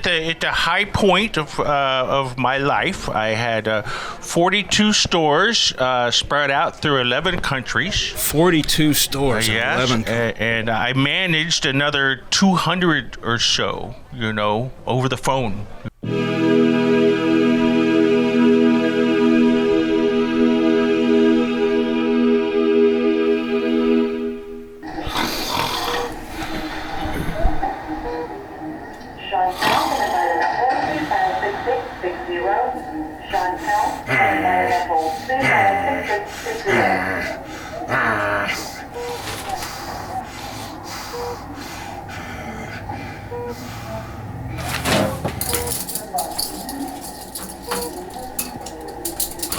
at the high point of my life. I had 42 stores spread out through 11 countries. 42 stores in Yes, 11 and I managed another 200 or so, over the phone.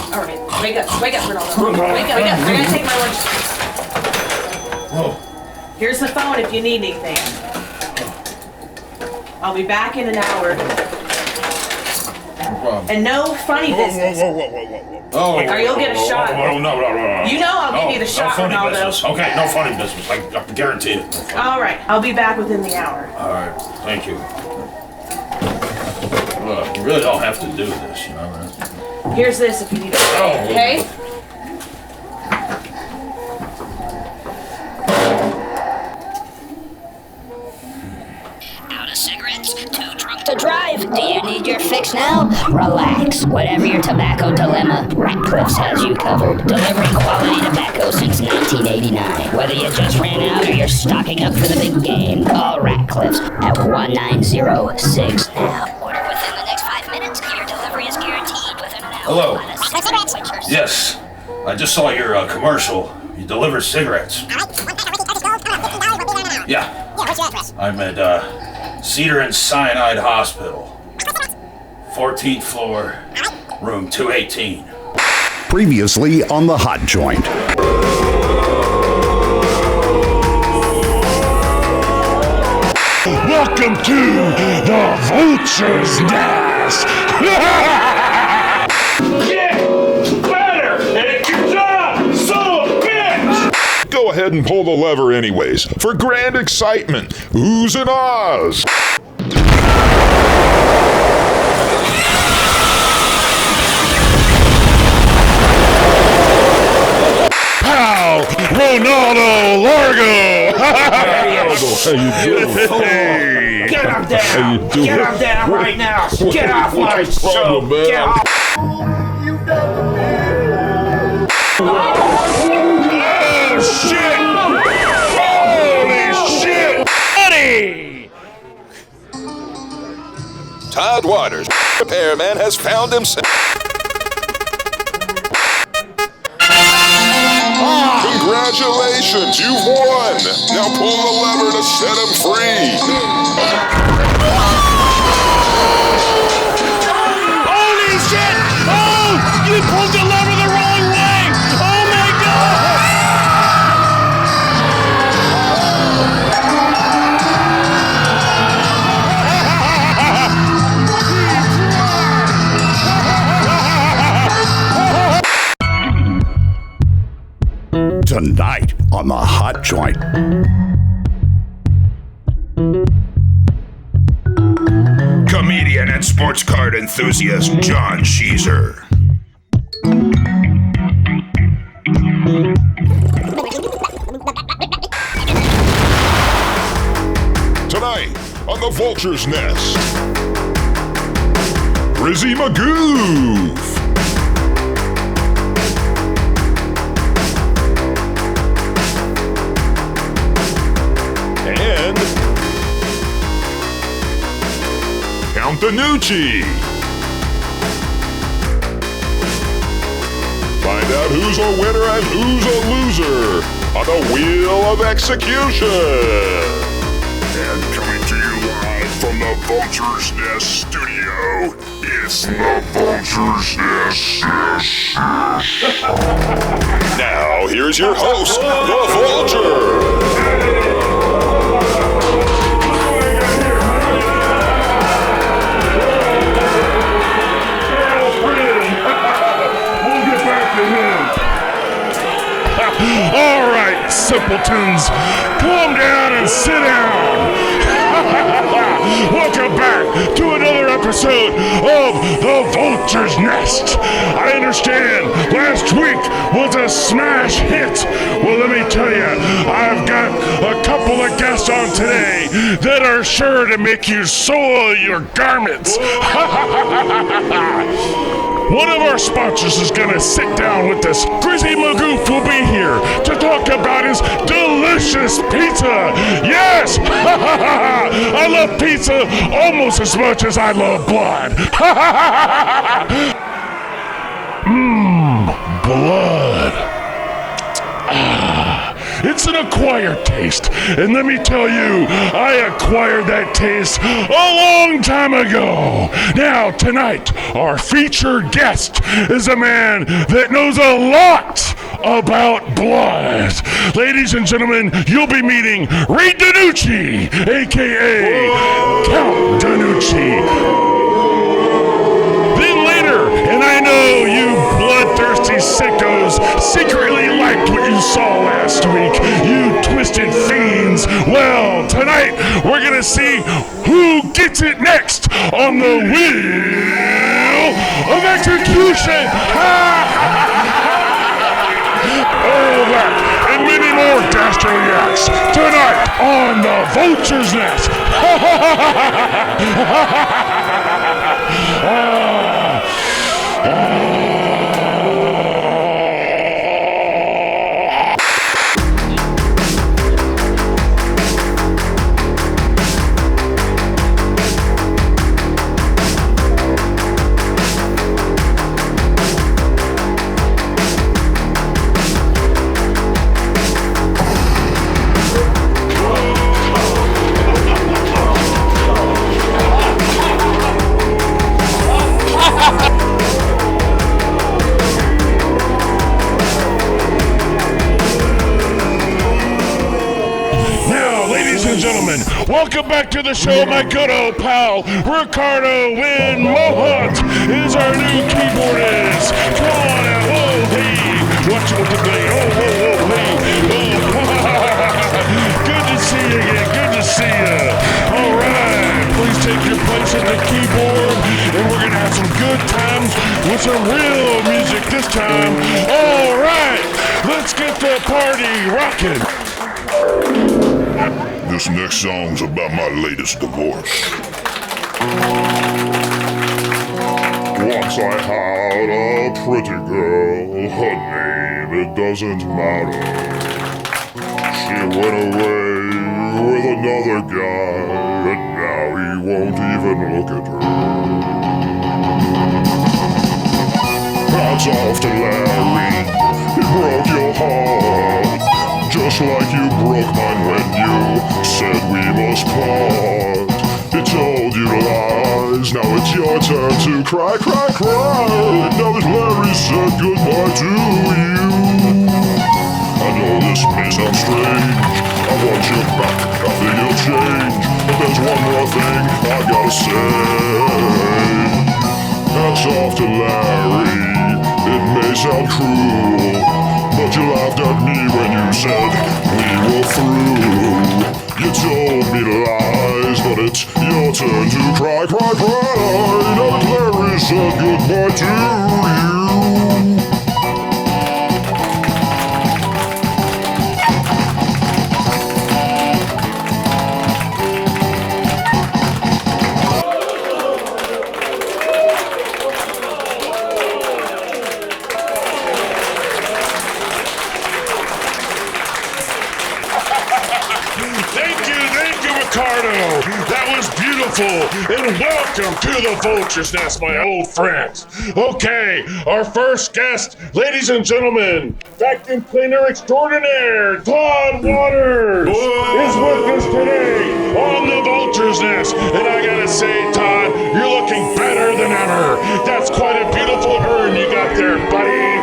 All right, wake up, Ronaldo. Wake up. I gotta take my lunch. Whoa. Here's the phone if you need anything. I'll be back in an hour. And no funny business. Oh, or you'll get a shot. No. You know I'll give you the shot, no funny Ronaldo. business. Okay, no funny business. I guarantee it. All right, I'll be back within the hour. All right, thank you. Look, you really don't have to do this, you know. Here's this if you need it. Oh, Okay? Out of cigarettes? Too drunk to drive? Do you need your fix now? Relax. Whatever your tobacco dilemma, Ratcliffe's has you covered. Delivering quality tobacco since 1989. Whether you just ran out or you're stocking up for the big game, call Ratcliffe's at 1906 now. Order within the next 5 minutes. Your delivery is guaranteed within an hour. Hello. Yes, I just saw your commercial. You deliver cigarettes. Yeah. What's your address? I'm at Cedar and Cyanide Hospital. 14th floor, room 218. Previously on The Hot Joint. Welcome to the Vulture's Nest! Get better at your job, son of a bitch! Go ahead and pull the lever anyways, for grand excitement. Oohs and ahs! Pow! Ronaldo Largo! How you doing? Hey. Get him down! How you doing? Get him down right now! Get off my show! man? Get off! Oh, shit! Holy shit! Buddy! Todd Waters, repairman, has found himself. Congratulations, you've won! Now pull the lever to set him free! Holy shit! Oh! You pulled the lever the wrong way! Oh my god! Tonight on The Hot Joint. Comedian and sports card enthusiast John Sheezer. Tonight on The Vulture's Nest. Rizzy Magoof. And Count Danucci. Find out who's a winner and who's a loser on the Wheel of Execution. And coming to you live from the Vulture's Nest studio, it's the Vulture's Nest. Now, here's your host, the Vulture. All right, simpletons, calm down and sit down. Welcome back to another episode of The Vulture's Nest. I understand last week was a smash hit. Well, let me tell you, I've got a couple of guests on today that are sure to make you soil your garments. One of our sponsors is going to sit down with us. Grizzy Magoof will be here to talk about his delicious pizza. Yes! I love pizza almost as much as I love blood. Blood. It's an acquired taste. And let me tell you, I acquired that taste a long time ago. Now, tonight, our featured guest is a man that knows a lot about blood. Ladies and gentlemen, you'll be meeting Reed Danucci, a.k.a. Count Danucci. Then later, and I know you bloodthirsty sickos secretly liked what you saw last week, you twisted fiends. Well, tonight we're gonna see who gets it next on the Wheel of Execution. All that and many more dastardly acts tonight on the Vulture's Nest. Welcome back to the show, my good old pal, Ricardo Wynn Mohawk is our new keyboardist. Come on out, whoa, hey, watch what to play, oh, whoa, hey, good to see you again, good to see you. All right, please take your place at the keyboard, and we're gonna have some good times with some real music this time. All right, let's get the party rocking. This next song's about my latest divorce. Once I had a pretty girl, her name, it doesn't matter. She went away with another guy, and now he won't even look at her. Hats off to Larry, he broke your heart. Just like you broke mine when you said we must part. He told you lies, now it's your turn to cry, cry, cry. Now that Larry said goodbye to you. I know this may sound strange, I want you back, nothing will change. But there's one more thing I gotta say. Hats off to Larry, it may sound cruel, but you laughed at me when you said we were through. You told me lies, but it's your turn to cry, cry, cry. Now that Larry said goodbye to you. That was beautiful, and welcome to the Vulture's Nest, my old friends. Okay, our first guest, ladies and gentlemen, vacuum cleaner extraordinaire, Todd Waters, is with us today on the Vulture's Nest. And I gotta say, Todd, you're looking better than ever. That's quite a beautiful urn you got there, buddy.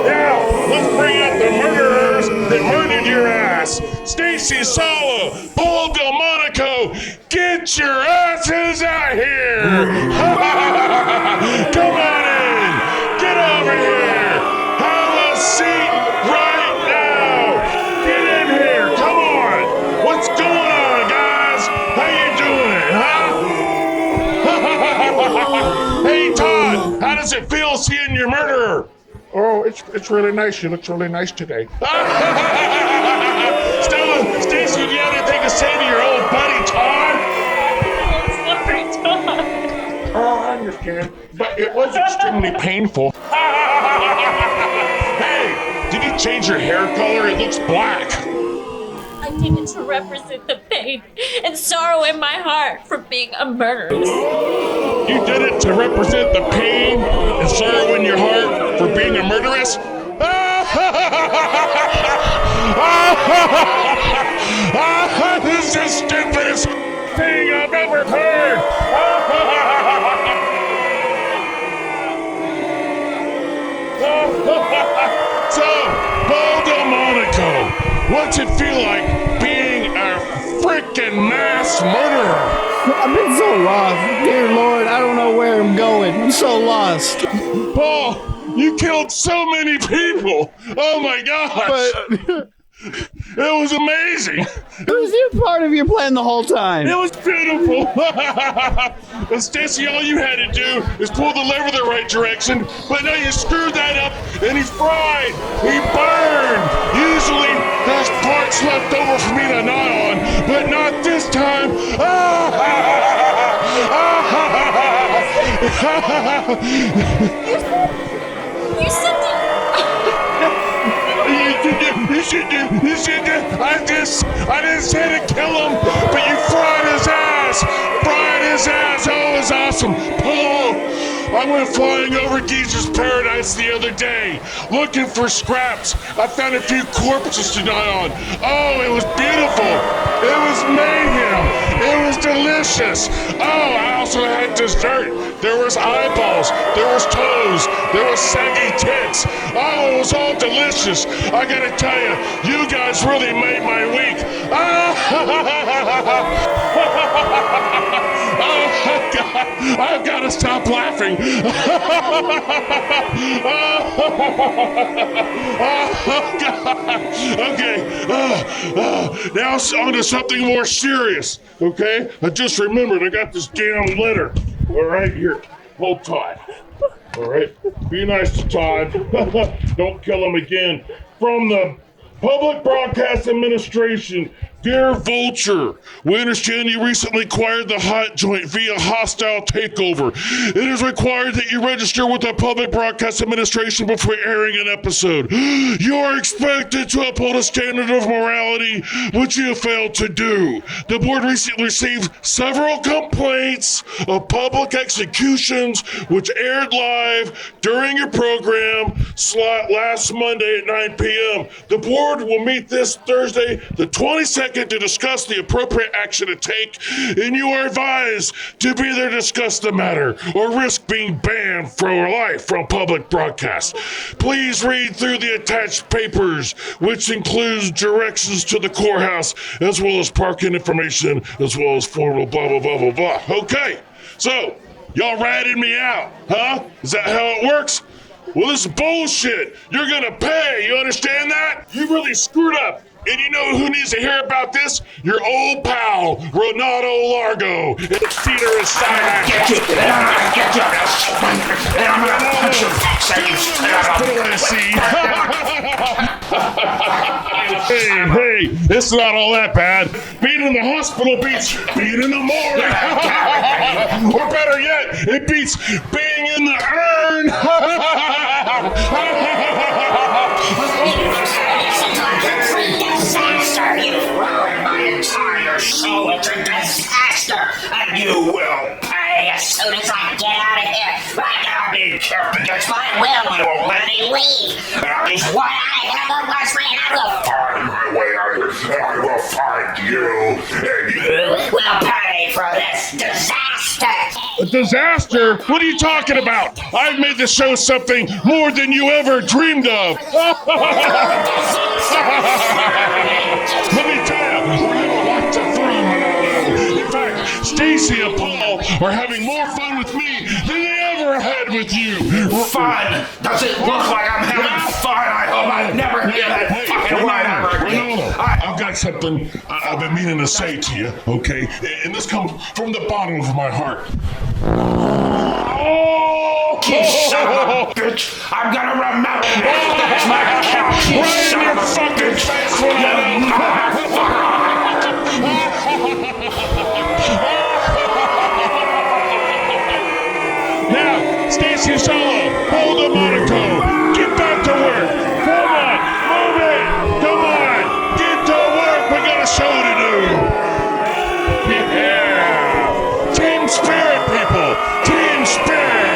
Now, let's bring out the murderers that murdered your ass. Stacy Sala, Paul Delmonico, get your asses out here. Come on in. Get over here. Have a seat right now. Get in here. Come on. What's going on, guys? does it feel seeing your murderer? Oh, it's really nice. She looks really nice today. Stella, Stacy, do you have anything to say to your old buddy Todd? Sorry, Todd. Oh, I understand, but it was extremely painful. Hey, did you change your hair color? It looks black. I did it to represent the pain and sorrow in my heart for being a murderess. You did it to represent the pain and sorrow in your heart for being a murderess? This is the stupidest thing I've ever heard! So, Paul Delmonico, what's it feel like being a freaking mass murderer? I've been so lost. Dear Lord, I don't know where I'm going. I'm so lost. Paul, you killed so many people! Oh my gosh! But It was amazing! it was your part of your plan the whole time. It was beautiful! And Stacy, all you had to do is pull the lever the right direction, but now you screwed that up and he fried! He burned! Usually there's parts left over for me to gnaw on, but not this time! You said that. You should do. I didn't say to kill him, but you fried his ass. Oh, it was awesome. Paul, I went flying over Geezer's Paradise the other day, looking for scraps. I found a few corpses to die on. Oh, it was beautiful. It was mayhem. It was delicious. Oh, I also had dessert. There was eyeballs. There was toes. There was saggy tits. Oh, it was all delicious. I gotta tell you, you guys really made my week. Oh, God. I've got to stop laughing. Oh, God. Okay. Now on to something more serious. Okay? I just remembered I got this damn letter. All right, here. Hold Todd. All right? Be nice to Todd. Don't kill him again. From the Public Broadcast Administration. Dear Vulture, we understand you recently acquired the Hot Joint via hostile takeover. It is required that you register with the Public Broadcast Administration before airing an episode. You are expected to uphold a standard of morality, which you have failed to do. The board recently received several complaints of public executions, which aired live during your program slot last Monday at 9 p.m. The board will meet this Thursday, the 22nd, to discuss the appropriate action to take, and you are advised to be there to discuss the matter or risk being banned for life from public broadcast. Please read through the attached papers, which includes directions to the courthouse, as well as parking information, as well as formal blah, blah, blah, blah, blah. Okay, so, y'all ratted me out, huh? Is that how it works? Well, this is bullshit. You're gonna pay, you understand that? You really screwed up. And you know who needs to hear about this? Your old pal, Renato Largo. Theater is silent. Get you. Hey, it's not all that bad. Being in the hospital beats being in the morgue. Or better yet, it beats being in the urn. Disaster! You've ruined my entire show. It's a disaster, and you will pay as soon as I get out of here. Right now, be careful. Against my will, I won't let any leave. That is what I have the last man. I will find my way out of here. I will find you. And you will pay for this disaster. A disaster? What are you talking about? I've made the show something more than you ever dreamed of. Let me tell you, we're having lots of fun. In fact, Stacy and Paul are having more fun with me than they ever had with you. Fun? Does it look like I'm having fun? I hope I never hear that fucking word ever again. I've got something I've been meaning to say to you, okay? And this comes from the bottom of my heart. Oh! You son of a bitch! I'm gonna remember this! That's my couch, you son of a bitch! You motherfucker! Now, Stacy Solo, hold the Monaco. Get back to work. Come on, move it. Come on, get to work. We got a show to do. Yeah. Team spirit, people. Team spirit.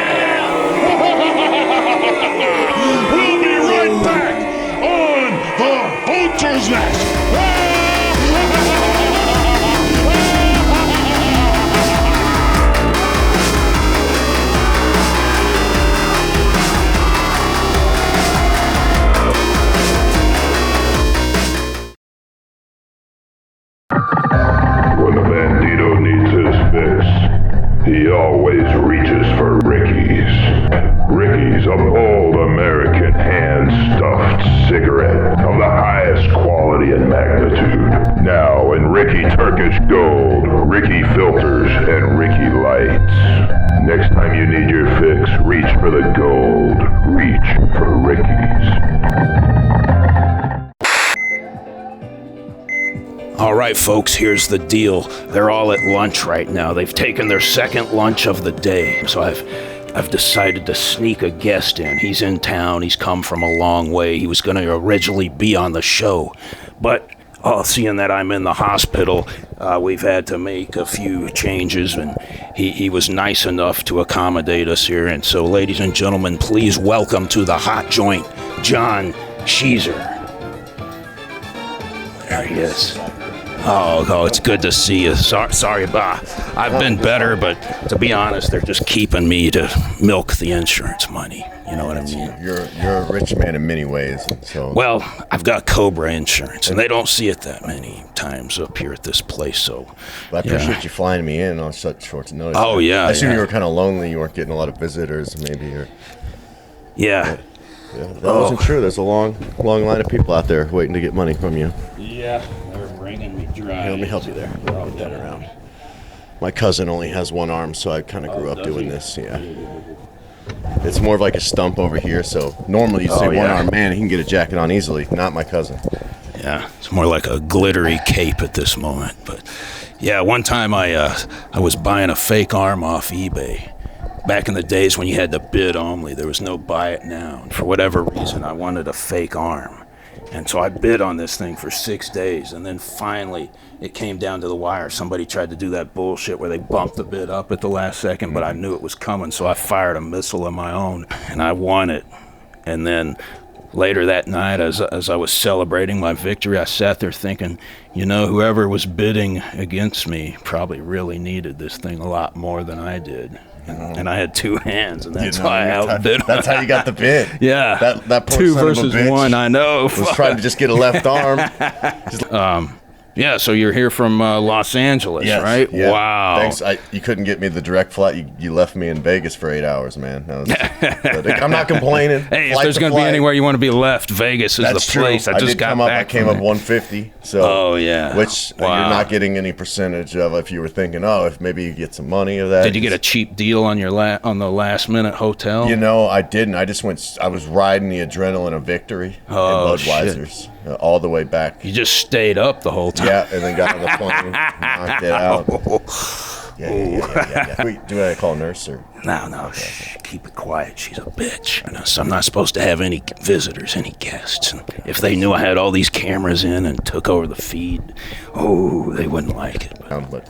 We'll be right back on the Vulture's Nest. When the bandito needs his fix, he always reaches for Ricky's. Ricky's, a bold American hand-stuffed cigarette of the highest quality and magnitude. Now in Ricky Turkish Gold, Ricky Filters, and Ricky Lights. Next time you need your fix, reach for the gold. Reach for Ricky's. All right, folks, here's the deal. They're all at lunch right now. They've taken their second lunch of the day. So I've decided to sneak a guest in. He's in town. He's come from a long way. He was going to originally be on the show. But seeing that I'm in the hospital, we've had to make a few changes, and he was nice enough to accommodate us here. And so, ladies and gentlemen, please welcome to the hot joint, John Sheezer. There he is. Oh, it's good to see you. Sorry, I've been better, but to be honest, they're just keeping me to milk the insurance money. You know what I mean? You're a rich man in many ways. So. Well, I've got Cobra insurance, and they don't see it that many times up here at this place. So, I appreciate you flying me in on such short notice. Oh yeah. I assume you were kind of lonely. You weren't getting a lot of visitors, maybe. Yeah. That wasn't true. There's a long line of people out there waiting to get money from you. Yeah, they're bringing me dry. Here, let me help you there. Put that around. My cousin only has one arm, so I kind of grew up doing this. Yeah. It's more of like a stump over here. So normally you say one arm man, he can get a jacket on easily. Not my cousin. Yeah, it's more like a glittery cape at this moment. But yeah, one time I was buying a fake arm off eBay. Back in the days when you had to bid only, there was no buy it now. And for whatever reason, I wanted a fake arm. And so I bid on this thing for 6 days, and then finally it came down to the wire. Somebody tried to do that bullshit where they bumped the bid up at the last second, but I knew it was coming, so I fired a missile of my own, and I won it. And then later that night, as I was celebrating my victory, I sat there thinking, you know, whoever was bidding against me probably really needed this thing a lot more than I did. And I had two hands, and that's why I outbid. That's how you got the bid. Yeah, that poor 2 son versus of a bitch 1. I know. Was trying to just get a left arm. Yeah, so you're here from Los Angeles, right? Yeah. Wow. Thanks. You couldn't get me the direct flight. You left me in Vegas for 8 hours, man. I'm not complaining. Hey, if there's going to be anywhere you want to be left, Vegas is the place. True. I just got back. I came up 150. So. Oh yeah. Which you're not getting any percentage of if you were thinking, if maybe you get some money of that. Did you get a cheap deal on your on the last minute hotel? You know, I didn't. I just went. I was riding the adrenaline of victory in Budweiser's all the way back. You just stayed up the whole time. Yeah, and then got on the plane, knocked it out. Yeah. Wait, do I call nurse or? No. Shh, keep it quiet. She's a bitch. So I'm not supposed to have any visitors, any guests. And if they knew I had all these cameras in and took over the feed, they wouldn't like it. But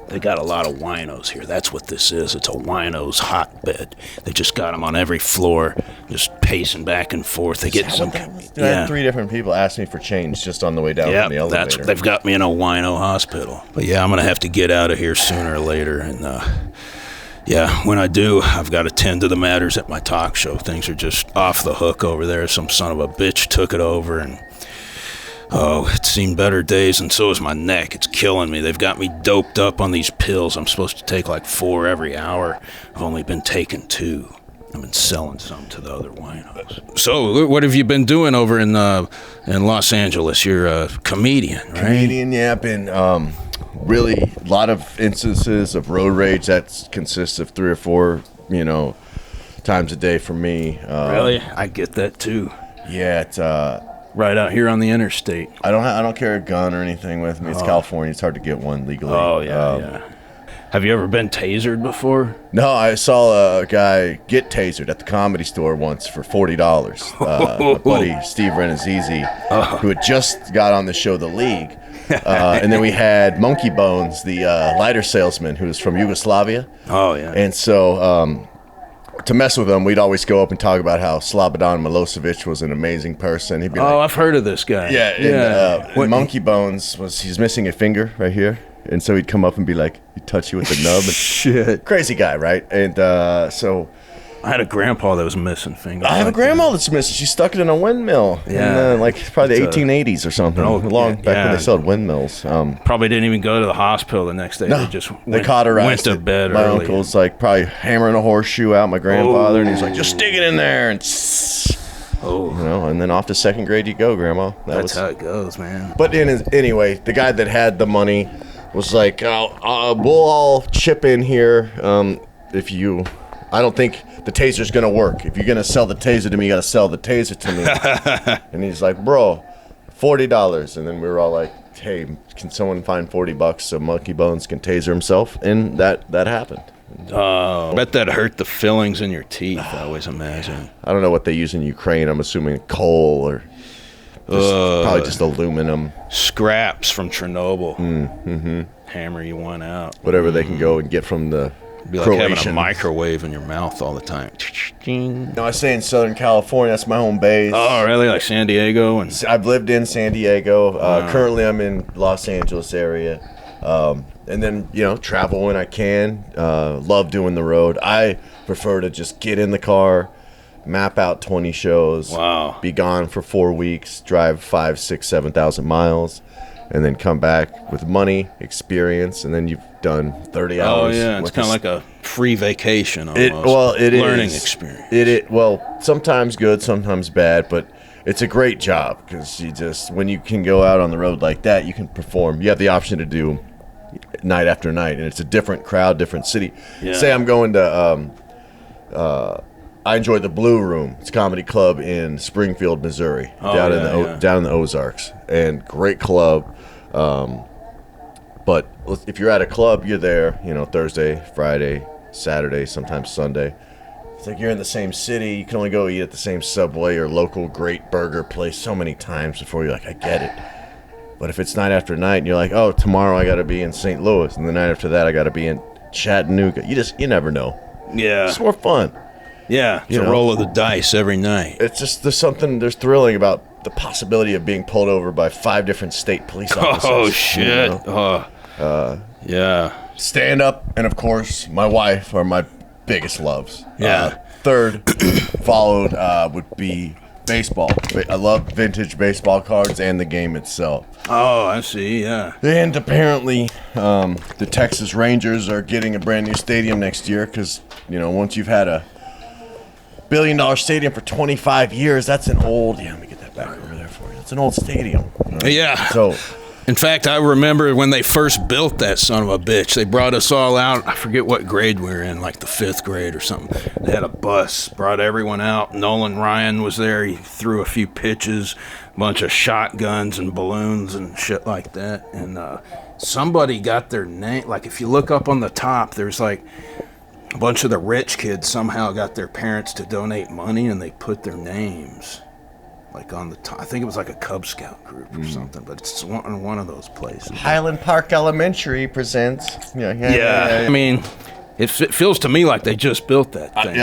they got a lot of winos here. That's what this is. It's a wino's hotbed. They just got them on every floor, just pacing back and forth. They get some. I had 3 different people ask me for change just on the way down from the elevator. They've got me in a wino hospital. But yeah, I'm gonna have to get out of here sooner or later. And when I do, I've got to tend to the matters at my talk show. Things are just off the hook over there. Some son of a bitch took it over and. It's seen better days, and so is my neck. It's killing me. They've got me doped up on these pills. I'm supposed to take like 4 every hour. I've only been taking 2. I've been selling some to the other winos. So, what have you been doing over in Los Angeles? You're a comedian, right? Comedian, yeah. I've been really a lot of instances of road rage that consists of 3 or 4, times a day for me. Really? I get that too. Yeah, it's right out here on the interstate. I don't carry a gun or anything with me. It's California. It's hard to get one legally. Oh yeah. Have you ever been tasered before? No, I saw a guy get tasered at the Comedy Store once for $40. My buddy Steve Renazizi, who had just got on the show The League. And then we had Monkey Bones, the lighter salesman who was from Yugoslavia. Oh, yeah. And so to mess with him, we'd always go up and talk about how Slobodan Milosevic was an amazing person. He'd be like, I've heard of this guy. Yeah. And Monkey Bones he's missing a finger right here. And so he'd come up and be like, he'd touch you with the nub. And Shit. Crazy guy, right? And so I had a grandpa that was missing fingers. I have a grandma that's missing. She stuck it in a windmill. Yeah. In, probably the 1880s or something. Back when they sold windmills. Probably didn't even go to the hospital the next day. No, they cauterized went to bed My early. uncle's probably hammering a horseshoe out my grandfather, and he's like, just stick it in there. And and then off to second grade you go, Grandma. That's how it goes, man. But anyway, the guy that had the money was like, we'll all chip in here I don't think the taser's going to work. If you're going to sell the taser to me, you got to sell the taser to me. And he's like, bro, $40. And then we were all like, hey, can someone find $40 so Monkey Bones can taser himself? And that happened. I bet that hurt the fillings in your teeth, I always imagine. I don't know what they use in Ukraine. I'm assuming coal or probably just aluminum. Scraps from Chernobyl. Mm-hmm. Hammer you one out. Whatever they can go and get from the It'd be like Croatian. having a microwave in your mouth all the time. No, I stay in Southern California. That's my home base. Oh, really? Like San Diego? And I've lived in San Diego. Currently, I'm in Los Angeles area. And then, travel when I can. Love doing the road. I prefer to just get in the car, map out 20 shows. Wow. Be gone for 4 weeks, drive 5, 6, 7,000 miles, and then come back with money, experience, and then you've done 30 hours. Oh, yeah. It's kind of like a free vacation almost. It is. Learning experience. Sometimes good, sometimes bad, but it's a great job because when you can go out on the road like that, you can perform. You have the option to do night after night, and it's a different crowd, different city. Yeah. Say I'm going to I enjoy the Blue Room. It's a comedy club in Springfield, Missouri, down in the Ozarks, and great club. But if you're at a club, you're there, Thursday, Friday, Saturday, sometimes Sunday. It's like you're in the same city. You can only go eat at the same Subway or local great burger place so many times before you're like, I get it. But if it's night after night and you're like, oh, tomorrow I got to be in St. Louis, and the night after that I got to be in Chattanooga, you never know. Yeah. It's more fun. Yeah, it's a roll of the dice every night. It's just there's thrilling about the possibility of being pulled over by 5 different state police officers. Oh, shit. Yeah. Stand up, and of course, my wife are my biggest loves. Yeah. Third, followed would be baseball. I love vintage baseball cards and the game itself. Oh, I see, yeah. And apparently, the Texas Rangers are getting a brand new stadium next year because, once you've had a $1 billion stadium for 25 years, that's an old... Yeah, let me get that back over there for you. It's an old stadium. Yeah. So... In fact, I remember when they first built that son of a bitch, they brought us all out. I forget what grade we were in, like the 5th grade or something. They had a bus, brought everyone out. Nolan Ryan was there. He threw a few pitches, a bunch of shotguns and balloons and shit like that. And somebody got their name. Like, if you look up on the top, there's like a bunch of the rich kids somehow got their parents to donate money, and they put their names like on the top. I think it was like a Cub Scout group or something, but it's one of those places. Highland Park Elementary presents. Yeah. I mean, it feels to me like they just built that thing.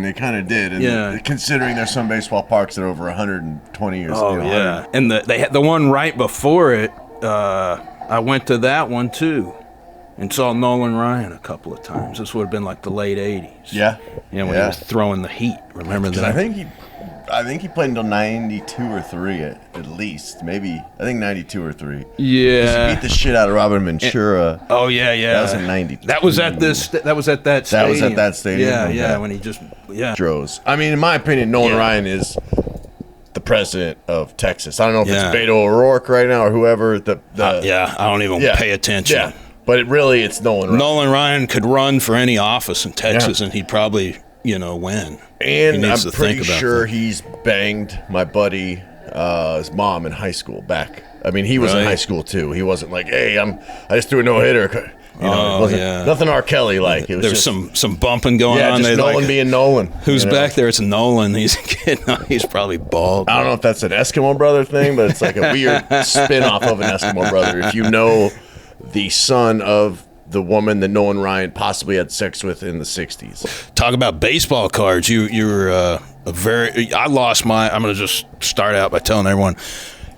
They kind of did. And considering there's some baseball parks that are over 120 years old. Oh, yeah. And they had the one right before it. I went to that one too and saw Nolan Ryan a couple of times. This would have been like the late 80s. Yeah. When he was throwing the heat. Remember that? I think he played until 92 or 3 at least. Maybe, I think 92 or 3. Yeah. He beat the shit out of Robin Ventura. Oh, yeah. That was in 92. That was at that stadium. That was at that stadium. Yeah, when he just, Dros. I mean, in my opinion, Nolan Ryan is the president of Texas. I don't know if it's Beto O'Rourke right now or whoever. I don't even pay attention. Yeah, but it's Nolan Ryan. Nolan Ryan could run for any office in Texas, and he'd probably, win. And I'm pretty sure he's banged my buddy, his mom in high school back. I mean, he was in high school too. He wasn't like, hey, I just threw a no-hitter. It wasn't nothing R. Kelly like. It was There's some bumping going on. Yeah, just Nolan being Nolan. Who's back there? It's Nolan. He's he's probably bald. I don't know if that's an Eskimo Brother thing, but it's like a weird spin-off of an Eskimo Brother. If you know the son of the woman that Nolan Ryan possibly had sex with in the 60s. Talk about baseball cards. You were I lost my. I'm going to just start out by telling everyone.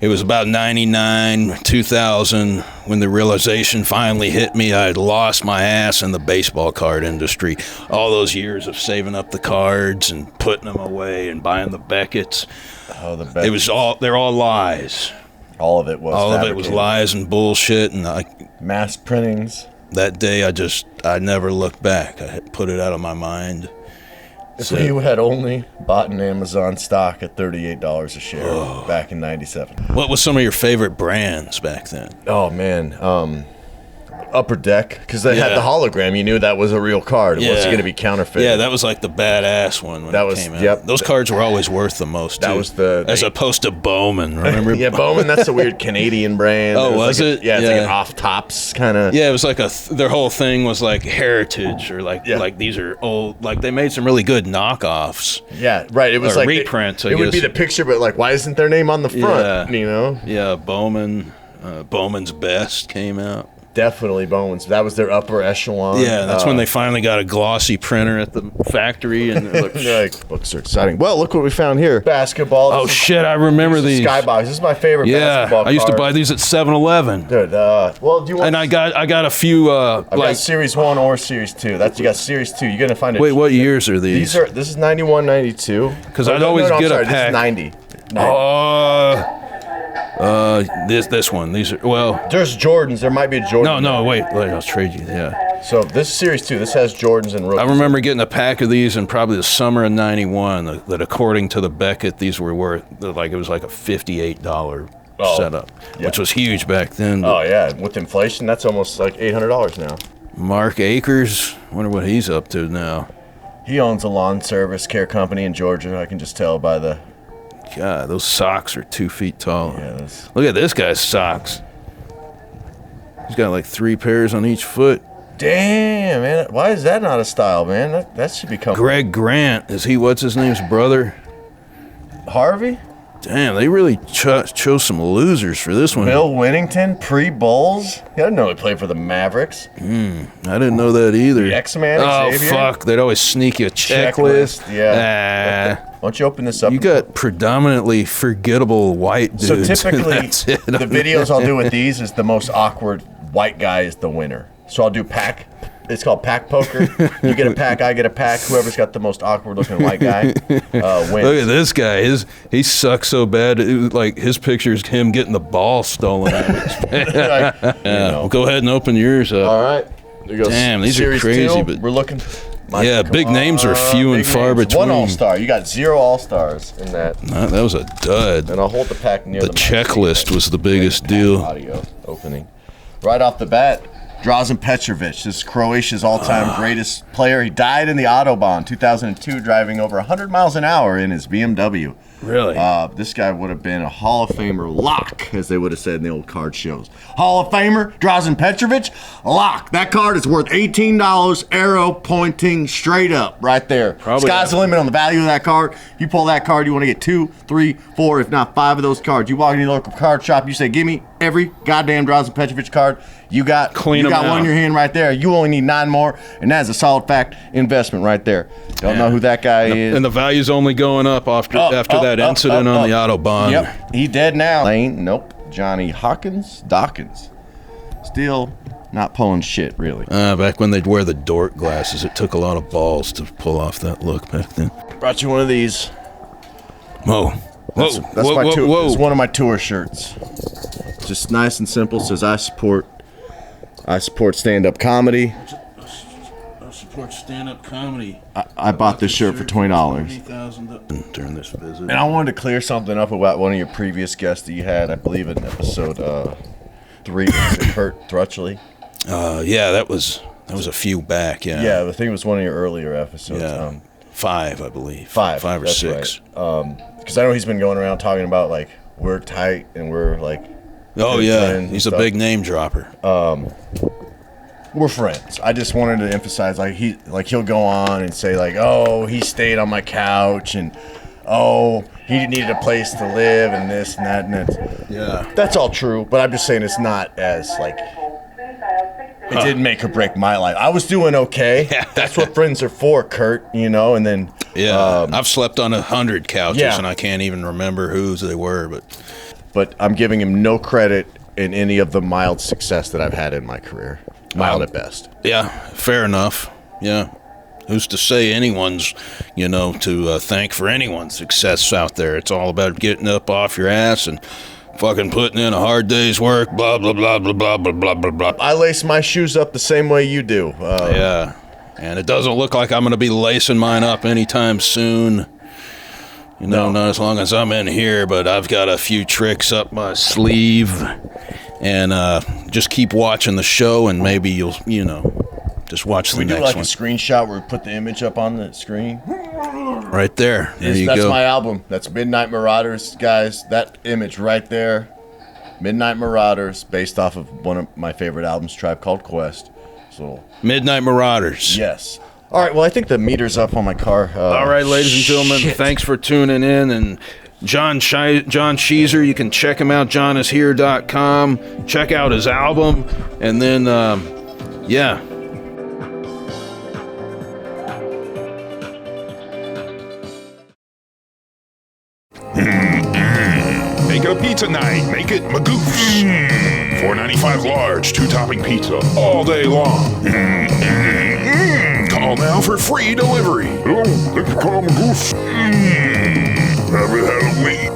It was about 99, 2000 when the realization finally hit me. I had lost my ass in the baseball card industry. All those years of saving up the cards and putting them away and buying the Beckett's. Oh, the Beckett's. It was they're all lies. All of it was. All of it was lies and bullshit. And mass printings. That day, I never looked back. I had put it out of my mind. If we had only bought an Amazon stock at $38 a share back in 97. What was some of your favorite brands back then? Oh, man. Upper Deck, because they had the hologram. You knew that was a real card. It wasn't going to be counterfeit. Yeah, that was like the badass one when it came out. Yep. Those cards were always worth the most, too. That was as opposed to Bowman, remember? Yeah, Bowman, that's a weird Canadian brand. Oh, was it? Yeah, it's like an off-tops kind of. Yeah, it was like their whole thing was like heritage or like these are old. Like they made some really good knockoffs. Yeah, right. It was like reprints. It would be the picture, but like, why isn't their name on the front? Yeah. Yeah, Bowman. Bowman's Best came out. Definitely Bowman's. That was their upper echelon. Yeah, that's when they finally got a glossy printer at the factory, and like, books are exciting. Well, look what we found here. Basketball. Oh shit, I remember these. Skybox. This is my favorite basketball card. I used to buy these at 7-Eleven. Dude, well, do you want? And I got a few. I've got Series 1 or Series 2. You got Series 2. You're gonna find it. Wait, what years are these? This is 91, 92. Because I'd always get a pack. This is 90. This one. These are there's Jordans. There might be a Jordan. No, wait. I'll trade you. Yeah. So this is Series 2. This has Jordans and rookies. I remember getting a pack of these in probably the summer of '91. That according to the Beckett, these were worth it was like a $58 setup, which was huge back then. Oh yeah, with inflation, that's almost like $800 now. Mark Akers, wonder what he's up to now. He owns a lawn service care company in Georgia. I can just tell by the. God, those socks are 2 feet tall. Yeah, look at this guy's socks. He's got like 3 pairs on each foot. Damn, man. Why is that not a style, man? That should become. Greg Grant. What's his name's brother? Harvey? Damn, they really chose some losers for this one. Bill Winnington, pre-Bulls? I didn't know he played for the Mavericks. I didn't know that either. The X-Man, Xavier? Fuck. They'd always sneak you a checklist. Yeah. Why don't you open this up? You got predominantly forgettable white dudes. So typically, the videos I'll do with these is the most awkward white guy is the winner. So I'll do pack. It's called pack poker. You get a pack, I get a pack. Whoever's got the most awkward-looking white guy wins. Look at this guy. He sucks so bad. Like his picture is him getting the ball stolen out of his Go ahead and open yours up. All right. There goes. Damn, these Series are crazy. 2, but we're looking. Big names are few and far between. 1 All-Star. You got 0 All-Stars in that. That was a dud. And I'll hold the pack near the checklist was the biggest deal. Audio opening. Right off the bat. Drazen Petrovic, this is Croatia's all-time greatest player. He died in the Autobahn 2002 driving over 100 miles an hour in his BMW. Really? This guy would have been a Hall of Famer lock, as they would have said in the old card shows. Hall of Famer, Drazen Petrovic, lock. That card is worth $18, arrow pointing straight up right there. Probably Sky's the limit on the value of that card. You pull that card, you want to get 2, 3, 4, if not 5 of those cards. You walk into your local card shop, you say, give me every goddamn Drazen Petrovic card. You got one in your hand right there. You only need 9 more, and that's a solid fact investment right there. Don't know who that guy is. And the value's only going up after that incident on the Autobahn. Yep, he dead now. Lane, nope. Johnny Dawkins. Still not pulling shit, really. Back when they'd wear the dork glasses, it took a lot of balls to pull off that look back then. Brought you one of these. Whoa. That's It's one of my tour shirts. Just nice and simple. Says I support stand-up comedy. support stand-up comedy. I bought this shirt for $20. $20,000 during this visit. And I wanted to clear something up about one of your previous guests that you had, I believe, in episode 3, Kurt Thrutchley. Yeah, that was a few back. Yeah. Yeah, I think it was one of your earlier episodes. Yeah. 5, I believe. 5 or 6. Right. Because I know he's been going around talking about like we're tight and we're like. Oh yeah, he's a big name dropper. We're friends. I just wanted to emphasize he'll go on and say like, oh, he stayed on my couch and oh, he needed a place to live and this and that and that. Yeah, that's all true. But I'm just saying it's not as like. It didn't make or break my life. I was doing okay. That's what friends are for, Kurt. You know, and then I've slept on 100 couches and I can't even remember whose they were. But I'm giving him no credit in any of the mild success that I've had in my career. Mild at best. Yeah, fair enough. Yeah, who's to say anyone's, to thank for anyone's success out there? It's all about getting up off your ass and fucking putting in a hard day's work, blah, blah, blah, blah, blah, blah, blah, blah, blah. I lace my shoes up the same way you do. Yeah, and it doesn't look like I'm going to be lacing mine up anytime soon. Not as long as I'm in here, but I've got a few tricks up my sleeve. And just keep watching the show, and maybe you'll, just watch the next one. We do like a screenshot where we put the image up on the screen. Right there. There you go. That's my album. That's Midnight Marauders, guys. That image right there. Midnight Marauders, based off of one of my favorite albums, Tribe Called Quest. So Midnight Marauders. Yes. All right, well, I think the meter's up on my car. All right, ladies and gentlemen, thanks for tuning in. And John Sheezer, you can check him out, johnishere.com. Check out his album. And then, Make it a pizza night. Make it Magoof's. $4.95 large, 2-topping pizza all day long. Call now for free delivery. Hello, thank you for calling Magoof's. Happy Halloween.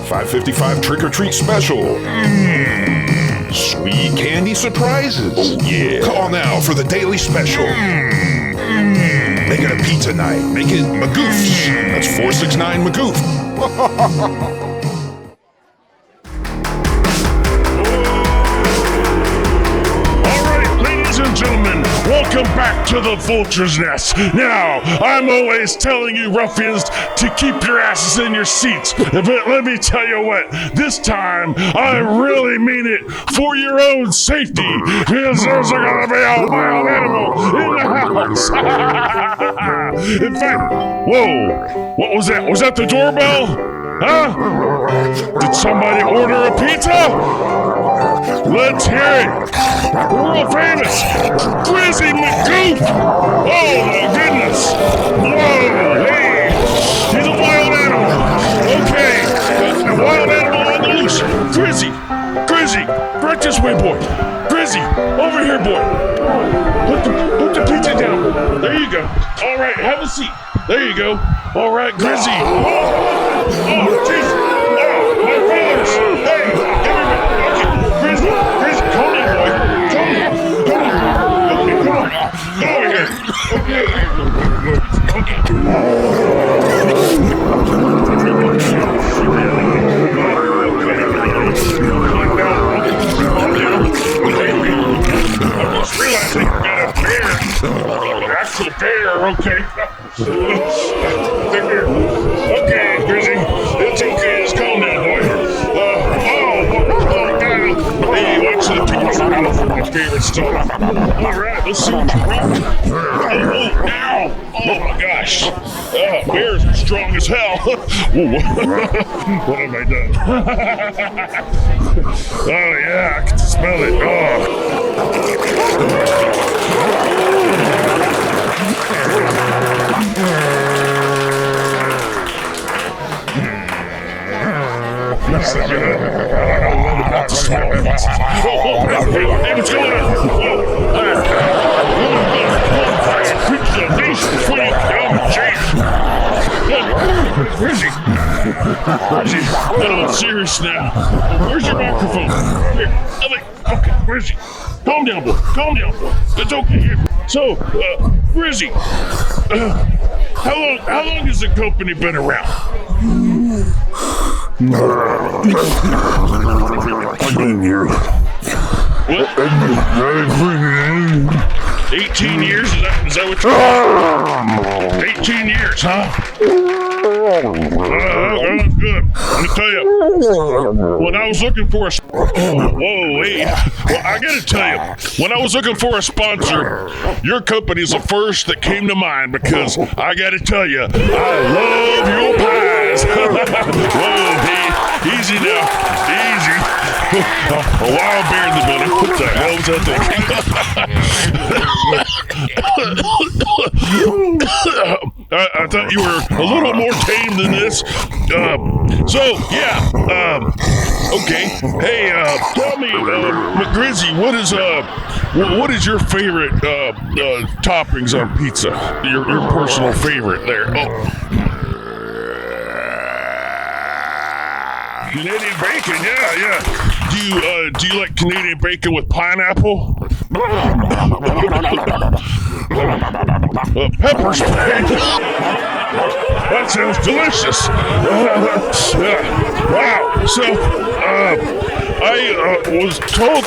$5.55 trick or treat special. Sweet candy surprises. Oh yeah. Call now for the daily special. Make it a pizza night. Make it Magoof's. That's 469 Magoof. Ladies and gentlemen, welcome back to the Vulture's Nest. Now, I'm always telling you ruffians to keep your asses in your seats, but let me tell you what, this time I really mean it for your own safety, because there's gonna be a wild animal in the house. In fact, whoa, what was that? Was that the doorbell? Huh? Did somebody order a pizza? Let's hear it. World famous Grizzy McGoof. Oh my goodness. Whoa, hey. He's a wild animal. Okay. A wild animal on the loose. Grizzy. Right this way, boy. Grizzy, over here, boy. Put the pizza down. There you go. All right, have a seat. There you go. All right, Grizzy. Oh, jeez. Oh, my brothers. Hey, everybody. Okay, Grizzy, come in, boy. Come in. Okay, come on. Go over here. I just realized I got a bear. That's a bear, okay. Okay, Grizzy. It's okay. Just calm down, boy. Hey, watch the pizza. My favorite stuff. All right, let's see what you brought. Ow! Oh my gosh. Bears are strong as hell. What have I done? Oh yeah, I can smell it. Hey, what's going on? Grizzy, I'm serious now. Where's your microphone? Here, okay, Grizzy. Calm down, boy. Calm down, boy. It's okay. So, Grizzy, how long has the company been around? 18 years? Is that what you're 18 years, huh? That's good. Let me tell you, when I was looking for a... Whoa, wait. Well, I gotta tell you, when I was looking for a sponsor, your company's the first that came to mind because I gotta tell you, I love your pies. Whoa, hey, easy now. Easy. A wild bear in the building. What the hell was that thing? I thought you were a little more tame than this. Okay. Hey, tell me, McGrizzy, what is your favorite toppings on pizza? Your personal favorite there. Oh. Canadian bacon, yeah. Do you like Canadian bacon with pineapple? Pepper spray. That sounds delicious. Wow. So, I was told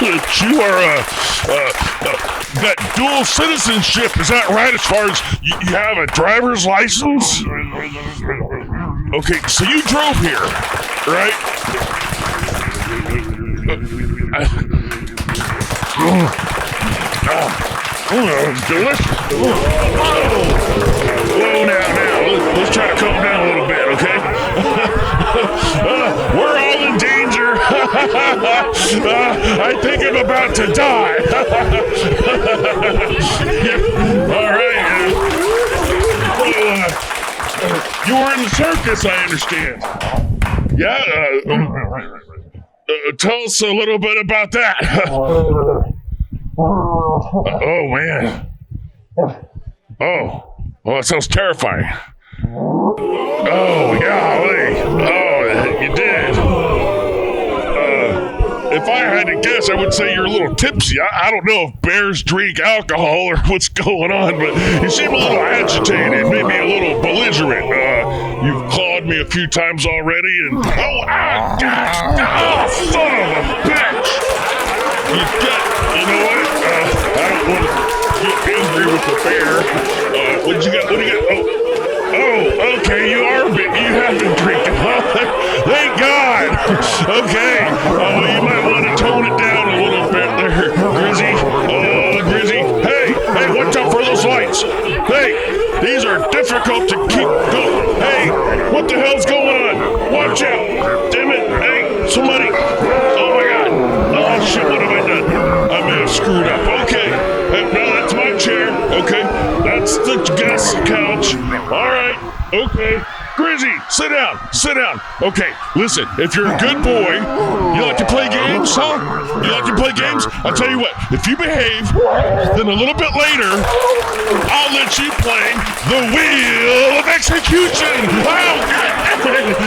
that you are that dual citizenship. Is that right? As far as you have a driver's license? Okay, so you drove here, right? Delicious. Whoa, now. Let's try to calm down a little bit, okay? We're all in danger. I think I'm about to die. All right. You were in the circus, I understand. Yeah. Tell us a little bit about that. Oh, man. Oh, well, that sounds terrifying. Oh, golly. Oh, you did. If I had to guess, I would say you're a little tipsy. I don't know if bears drink alcohol or what's going on, but you seem a little agitated, maybe a little belligerent. You've clawed me a few times already, and son of a bitch! You know what? I don't want to get angry with the bear. What do you got? Oh, okay, you have been drinking, huh? Thank God! Okay, you might want to tone it down a little bit there, Grizzy. Grizzy, hey, watch out for those lights. Hey, these are difficult to keep going. Hey, what the hell's going on? Watch out! Damn it! Hey, somebody! Oh my God! Oh shit! What have I done? I may have screwed up. Okay, no, that's my chair. Okay, that's the guest couch. All right. Okay. Grizzy, sit down. Okay, listen, if you're a good boy, you like to play games, huh? You like to play games? I'll tell you what, if you behave, then a little bit later, I'll let you play the Wheel of Execution.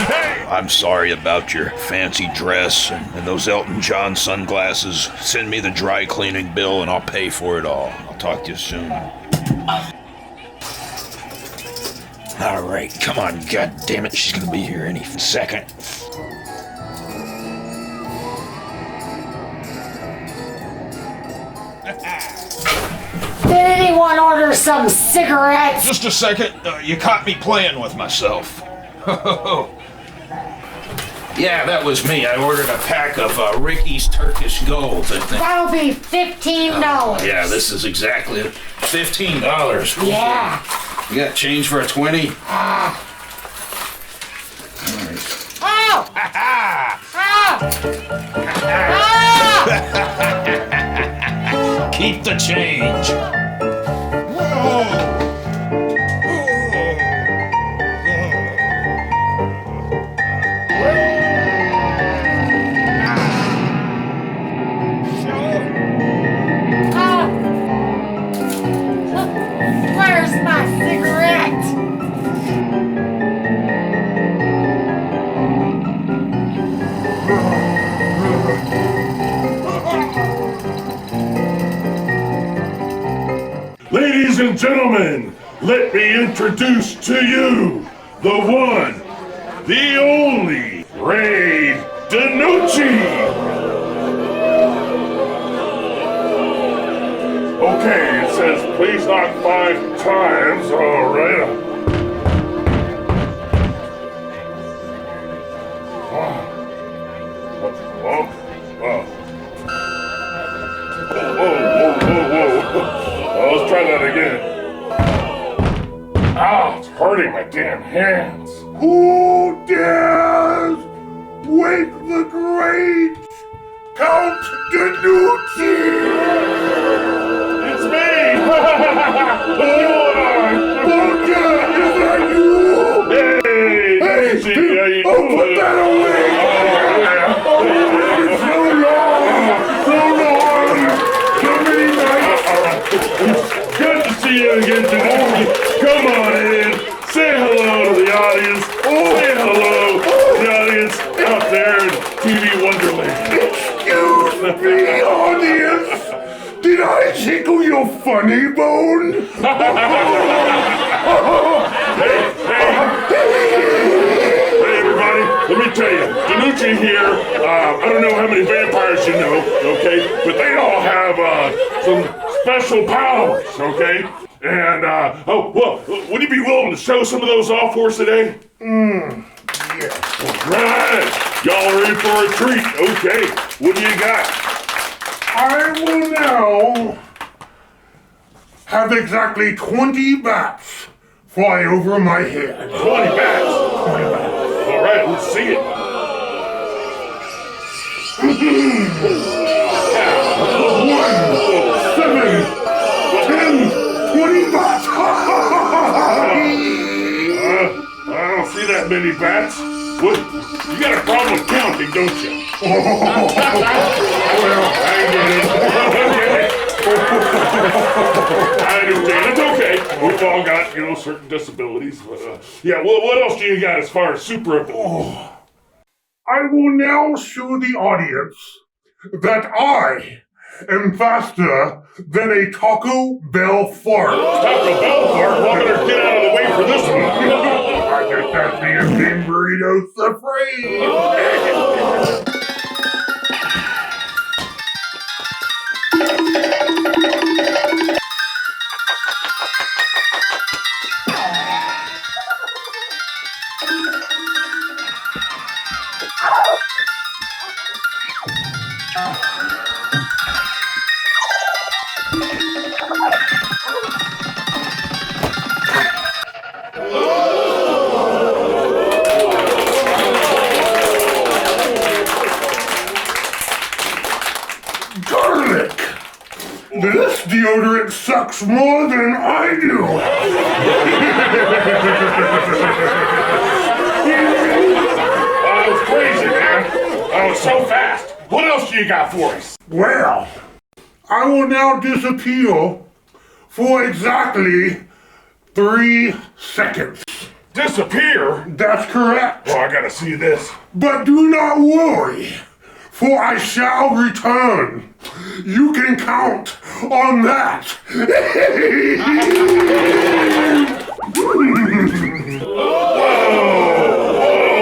Hey. I'm sorry about your fancy dress and those Elton John sunglasses. Send me the dry cleaning bill and I'll pay for it all. I'll talk to you soon. All right, come on, God damn it, she's gonna be here any second. Did anyone order some cigarettes? Just a second, you caught me playing with myself. Yeah, that was me. I ordered a pack of Ricky's Turkish Gold. That'll be $15. Yeah, this is exactly $15. Yeah. You got change for a 20? Oh! Keep the change. Where's my cigarette? Ladies and gentlemen, let me introduce to you the one, the only, Ray DiNucci. Okay, it says please knock 5 times. All right. What's wrong? Oh. Whoa. Let's try that again. Ah, it's hurting my damn hands. Who dares wake the great Count DiNucci? It's me! Vulture, is that you? Hey! Hey, put that away! So long! So many nights! Good to see you again today. Come on in. Say hello to the audience. Say hello to the audience out there in TV Wonderland. Excuse me, audience! Did I tickle your funny bone? Hey, everybody, let me tell you, DiNucci here, I don't know how many vampires you know, okay? But they all have some special powers, okay? And, would you be willing to show some of those off for us today? Yeah. All right, y'all ready for a treat? Okay, what do you got? I will now have exactly 20 bats fly over my head. 20 bats? All right, let's see it. 1, 7, 10, 20 bats. I don't see that many bats. What? You got a problem with counting, don't you? Well, I get it. I understand. It's okay. We've all got, certain disabilities. But, yeah, well, what else do you got as far as super abilities? I will now show the audience that I am faster than a Taco Bell fart. Taco Bell fart? Well, better get out of the way for this one. I get that damn burrito supreme. Garlic! This deodorant sucks more than I do! That was crazy, man. That was so fast. What else do you got for us? Well, I will now disappear for exactly 3 seconds. Disappear? That's correct. Oh, I gotta see this. But do not worry, for I shall return. You can count on that. Whoa,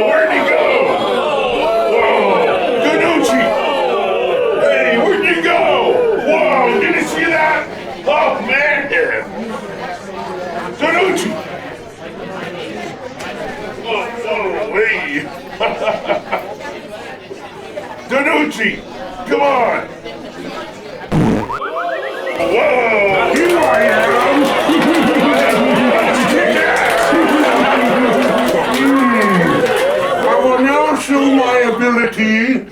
where'd he go? Whoa, DiNucci! Hey, where'd you go? Whoa, did you see that? Oh, man! DiNucci! Oh, away! DiNucci, come on! Whoa! Here I am! I will now show my ability.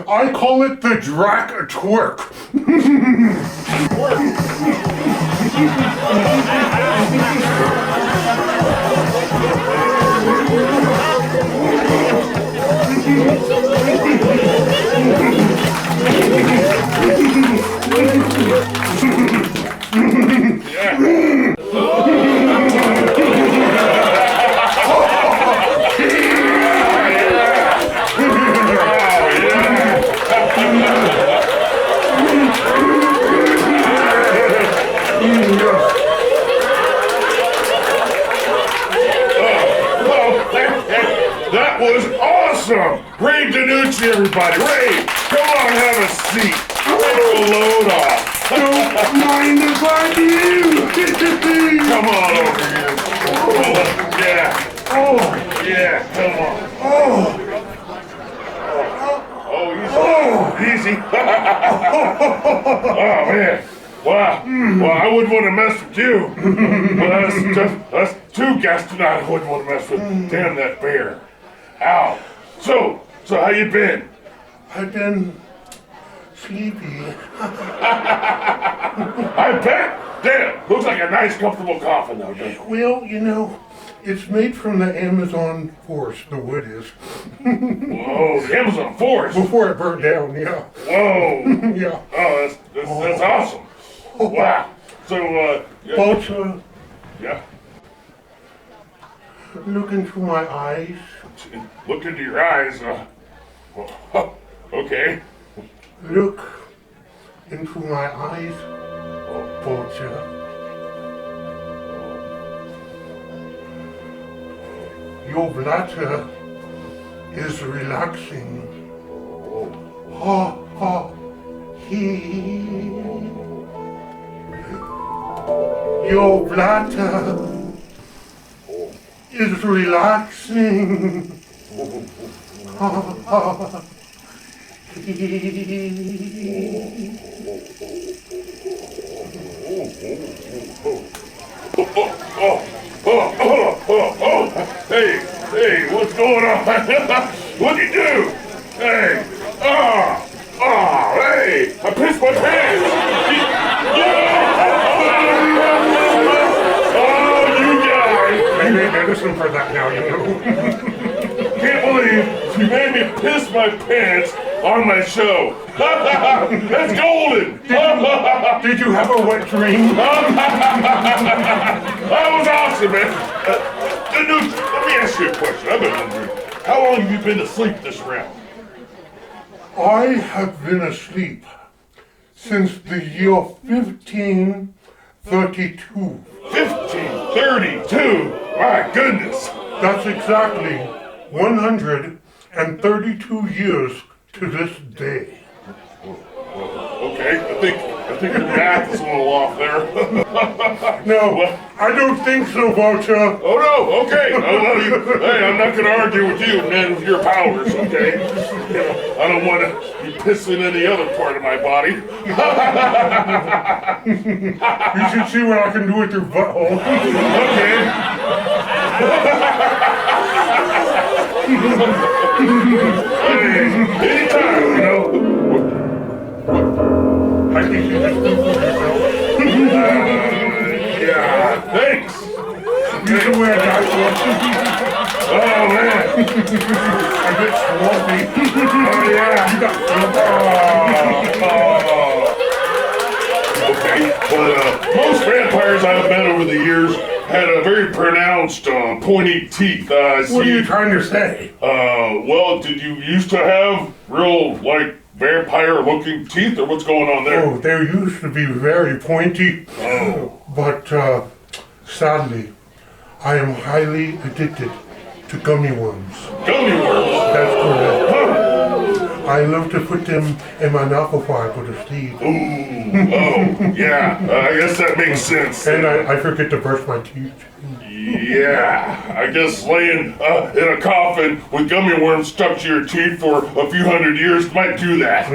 I call it the Drac Twerk. see everybody. Ray, come on, have a seat. Take the load off. Don't mind if I do. Come on over here. Oh, yeah. Oh, yeah, come on. Easy. Oh, man. Wow. Well, I wouldn't want to mess with you. Well, that's two guests tonight I wouldn't want to mess with. Damn that bear. Ow. So how you been? I've been sleepy. I bet. Damn. Looks like a nice, comfortable coffin, though, doesn't it? Well, you know, it's made from the Amazon forest, the wood is. Whoa, the Amazon forest? Before it burnt down, yeah. Whoa. Yeah. Oh, that's awesome. Wow. So, Vulture, yeah. look into my eyes. Look into your eyes. Okay. Look into my eyes, Vulture. Your bladder is relaxing. Ha ha he. Your bladder is relaxing. Ha ha Hey, what's going on? What'd you do? Hey, hey, I pissed my pants. Oh, you guys. I made medicine for that now, you know. Can't believe you made me piss my pants on my show. That's golden. Did you have a wet dream? That was awesome, man. Let me ask you a question. I've been wondering, how long have you been asleep this round? I have been asleep since the year 1532. 1532? My goodness. That's exactly 132 years to this day. Okay, I think your math is a little off there. No, I don't think so, Vulture. Oh no, okay. Hey, I'm not gonna argue with you, man, with your powers, okay? I don't want to be pissing any other part of my body. You should see what I can do with your butthole. Okay. Hey, anytime, you know. I think you just do for yourself. Yeah, thanks. You should wear that one. Oh, man. I get swampy. Oh, yeah. You got Okay, well, most vampires I've met over the years had a very pronounced pointy teeth. What are you trying to say? Well, did you used to have real, like, vampire-looking teeth, or what's going on there? Oh, they used to be very pointy. Oh. But, sadly, I am highly addicted to gummy worms. Gummy worms? That's correct. Huh. I love to put them in my mouth before I go to sleep. Ooh, oh, yeah, I guess that makes sense. And I forget to brush my teeth. Yeah, I guess laying in a coffin with gummy worms stuck to your teeth for a few hundred years might do that.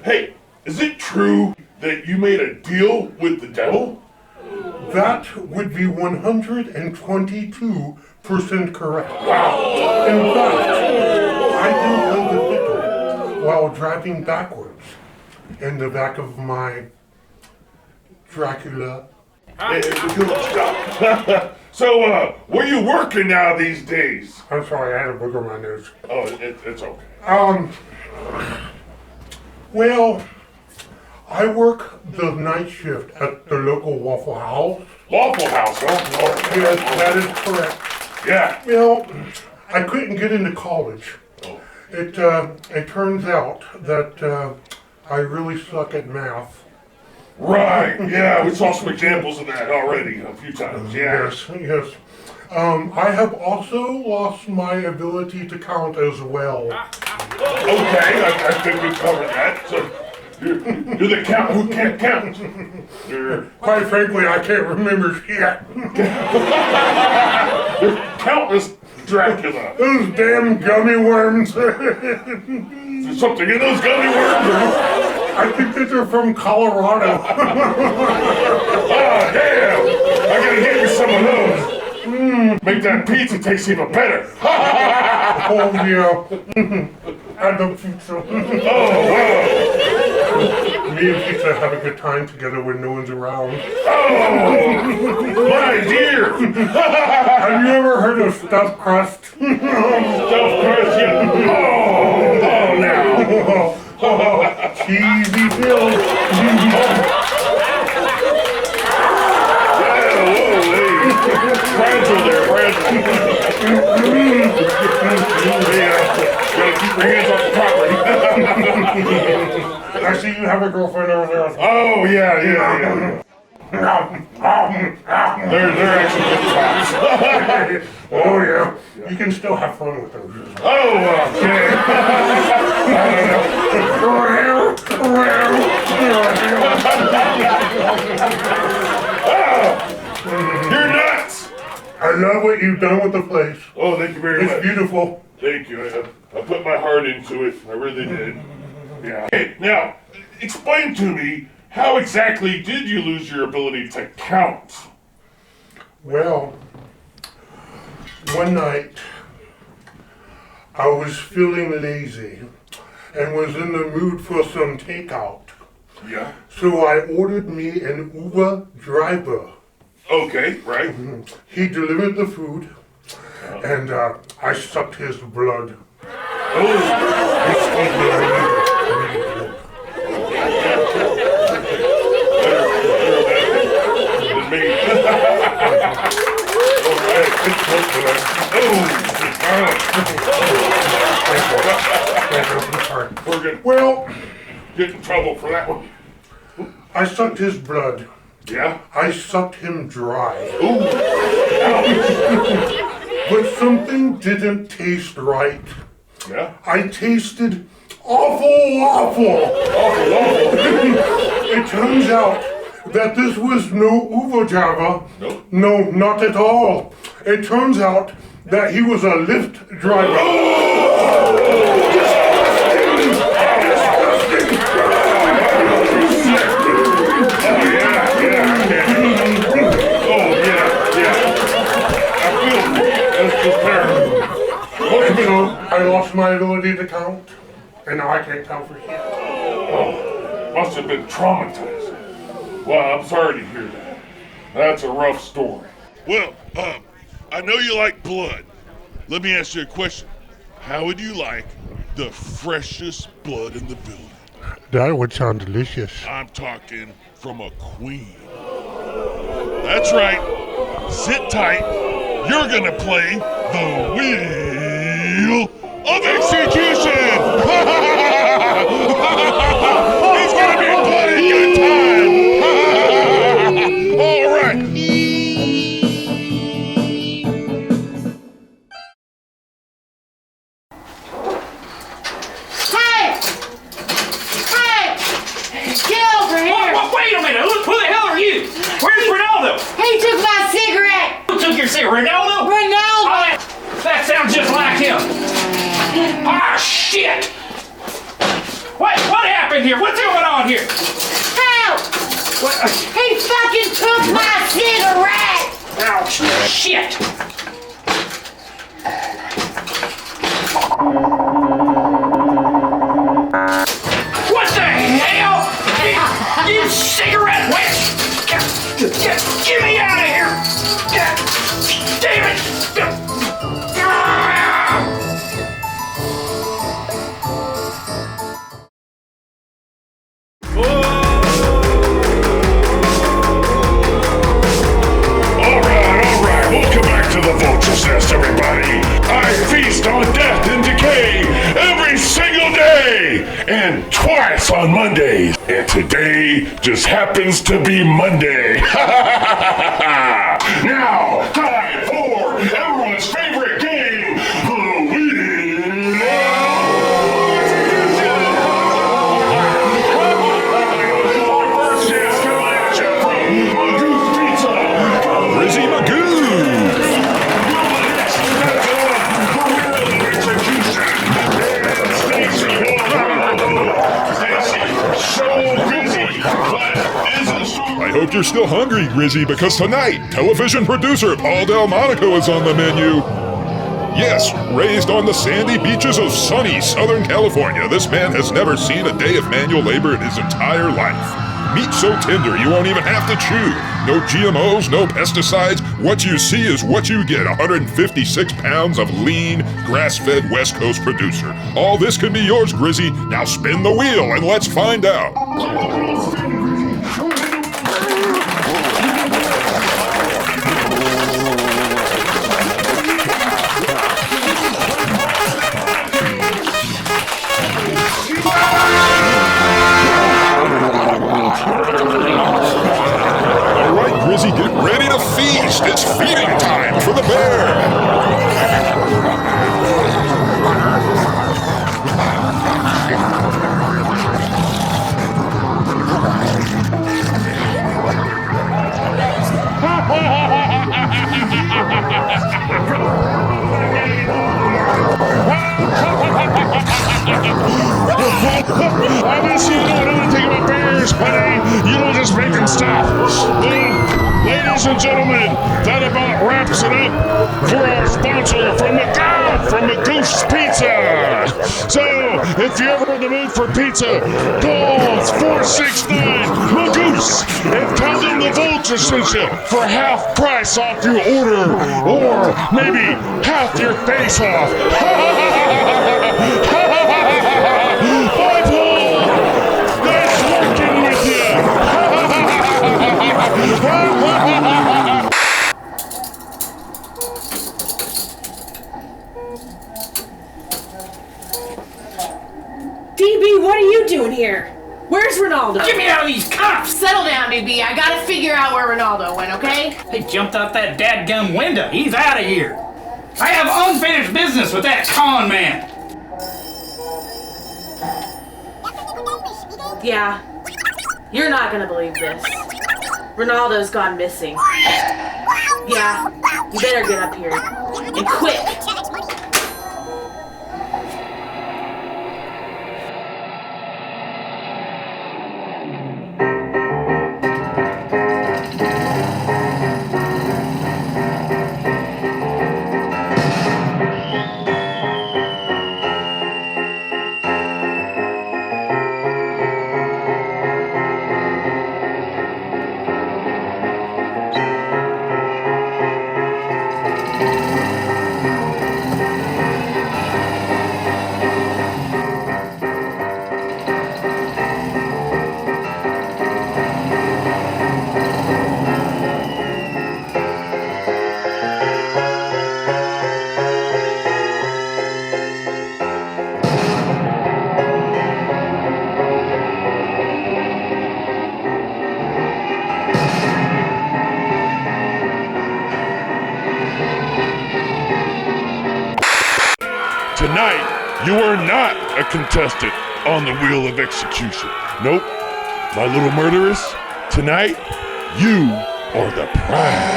Hey, is it true that you made a deal with the devil? That would be 122% correct. Wow. In fact, I do play the fiddle while driving backwards in the back of my Dracula. Hey, stop. So, where you working now these days? I'm sorry, I had a booger on my nose. Oh, it's okay. Well, I work the night shift at the local Waffle House. Waffle House, huh? Oh, yes, that is correct. Yeah. Well, I couldn't get into college. It turns out that I really suck at math. Right, yeah, we saw some examples of that already a few times, yeah. Yes. I have also lost my ability to count as well. Okay, I think we covered that. So you're the count who can't count. Quite frankly, I can't remember shit. Countless Dracula. Those damn gummy worms. There's something in those gummy worms. I think that they're from Colorado. Oh, damn! I gotta get you some of those. Make that pizza taste even better. Oh, yeah. I don't think so. Oh, wow. Me and pizza have a good time together when no one's around. Oh, my dear. Have you ever heard of stuffed crust? Stuffed crust, yeah. Oh, now. Cheesy filled. Fragile there, fragile. Yeah, gotta keep your hands off the property. I see you have a girlfriend over there. Oh, yeah. They're actually good tops. Oh, yeah. You can still have fun with those. Oh, okay. You're nuts! I love what you've done with the place. Oh, thank you very much. It's beautiful. Thank you. I put my heart into it. I really did. Yeah. Hey, now, explain to me, how exactly did you lose your ability to count? Well, one night I was feeling lazy and was in the mood for some takeout. Yeah. So I ordered me an Uber driver. Okay, right. He delivered the food, and I sucked his blood. Well, get in trouble for that one. I sucked his blood. Yeah? I sucked him dry. Ooh. But something didn't taste right. Yeah? I tasted awful. It turns out that this was no Uber driver. Nope. No, not at all. It turns out that he was a Lyft driver. I lost my ability to count, and now I can't count for shit. Oh, must have been traumatizing. Well, I'm sorry to hear that. That's a rough story. Well, I know you like blood. Let me ask you a question. How would you like the freshest blood in the building? That would sound delicious. I'm talking from a queen. That's right. Sit tight. You're gonna play the Wheel of Execution! It's gonna be a bloody good time! All right. Hey! Get over here! Wait a minute! Who the hell are you? Where's Ronaldo? He took my cigarette! Who took your cigarette? Ronaldo? Ronaldo! That sounds just like him. Ah, shit! What happened here? What's going on here? Help! What? He fucking took my cigarette! Ouch! Shit! What the hell? You cigarette witch! Get me out of here! Damn it! Welcome back to the Vulture's Nest, everybody. I feast on death and decay every single day, and twice on Mondays. And today just happens to be Monday. Now, time for everyone's favorite game, the Wheel of so busy, but isn't so... I hope you're still hungry, Grizzy, because tonight, television producer Paul Delmonico is on the menu. Yes, raised on the sandy beaches of sunny Southern California, this man has never seen a day of manual labor in his entire life. Meat so tender you won't even have to chew. No GMOs, no pesticides. What you see is what you get. 156 pounds of lean, grass-fed West Coast producer. All this can be yours, Grizzy. Now spin the wheel and let's find out. All right, Grizzy, get ready to feast. It's feeding time for the bear. Obviously, you don't know anything about bears, buddy. You don't just make them stop. Well, ladies and gentlemen, that about wraps it up for our sponsor from Magoosh Pizza. So, if you're ever in the mood for pizza, call 469 Magoosh and tell them the Vulture sent you for half price off your order, or maybe half your face off. Bye, Paul! Nice working with you! DB, what are you doing here? Where's Ronaldo? Get me out of these cuffs! Settle down, DB. I gotta figure out where Ronaldo went, okay? He jumped out that dadgum window. He's out of here. I have unfinished business with that con man. Yeah. You're not gonna believe this. Ronaldo's gone missing. Yeah. You better get up here. And quick! Tonight, you are not a contestant on the Wheel of Execution. Nope. My little murderess, tonight, you are the prize.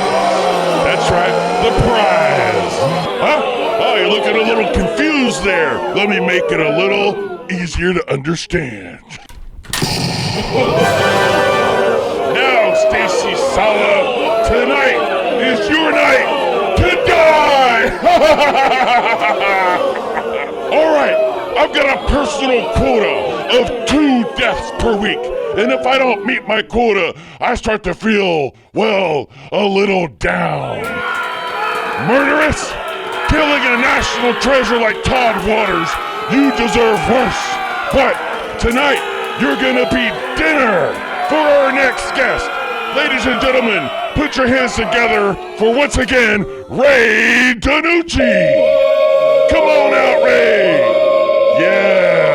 That's right, the prize. Huh? Oh, you're looking a little confused there. Let me make it a little easier to understand. Now, Stacy Sala, tonight is your night to die! All right, I've got a personal quota of 2 deaths per week. And if I don't meet my quota, I start to feel, well, a little down. Murderous? Killing a national treasure like Todd Waters, you deserve worse. But tonight, you're gonna be dinner for our next guest. Ladies and gentlemen, put your hands together for, once again, Ray Danucci. Come on out, Ray. Yeah.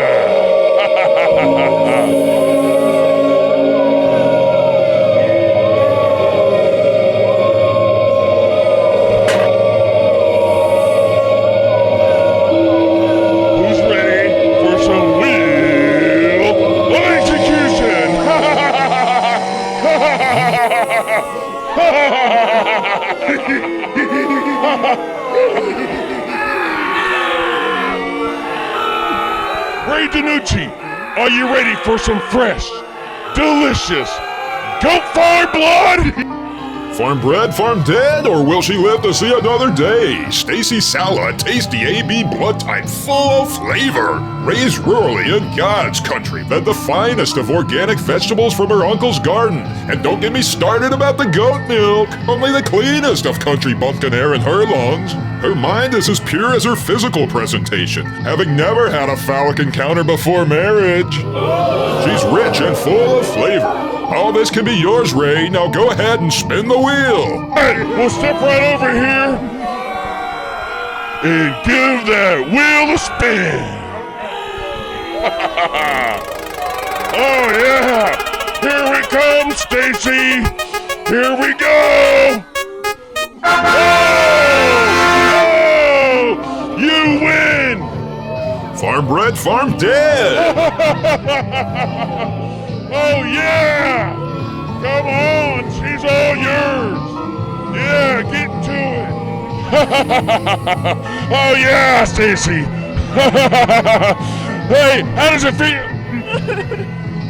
Who's ready for some Wheel of Execution? Ray Danucci, Are you ready for some fresh, delicious goat farm blood? Farm bred, farm dead, or will she live to see another day? Stacy Sala, tasty AB blood type, full of flavor. Raised rurally in God's country, fed the finest of organic vegetables from her uncle's garden. And don't get me started about the goat milk, only the cleanest of country bumpkin air in her lungs. Her mind is as pure as her physical presentation, having never had a phallic encounter before marriage. She's rich and full of flavor. All this can be yours, Ray. Now go ahead and spin the wheel. Hey, we'll step right over here and give that wheel a spin. Oh yeah! Here we come, Stacy. Here we go. Oh! You win. Farm bred, farm dead. Oh yeah! Come on, she's all yours. Yeah, get to it. Oh yeah, Stacy. Hey, how does it feel?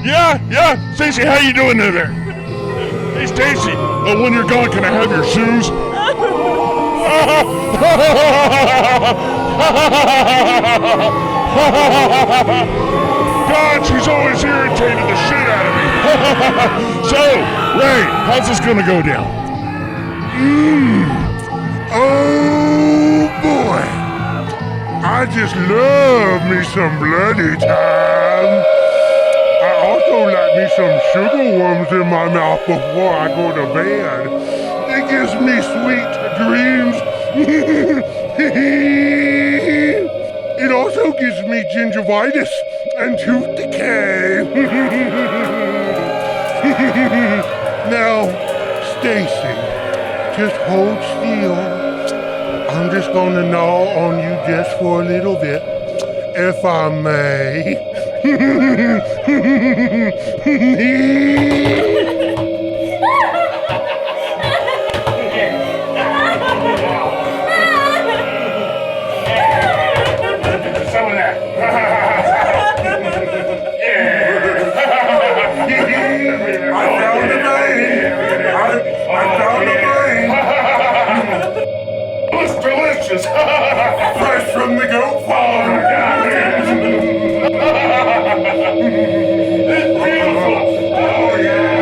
Yeah, Stacy, how you doing there? Hey, Stacy. Oh, when you're gone, can I have your shoes? God, she's always irritated the shit out of me. So, Ray, how's this gonna go down? Oh boy, I just love me some bloody time. I also like me some sugar worms in my mouth before I go to bed. It gives me sweet dreams. It also gives me gingivitis and tooth decay. Now, Stacy, just hold still. I'm just gonna gnaw on you just for a little bit, if I may. Some of that. I found the vein. I found the vein. It's delicious. Fresh from the goat farm. It's beautiful. Oh yeah.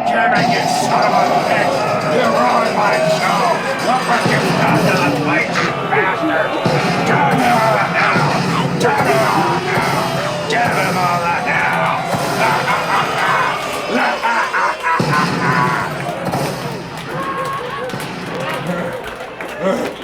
Damn it, you son of a bitch! You ruined my show! Look what you've done to the place, you bastard! Give him all the hell! Give him all the hell! Give him all the hell!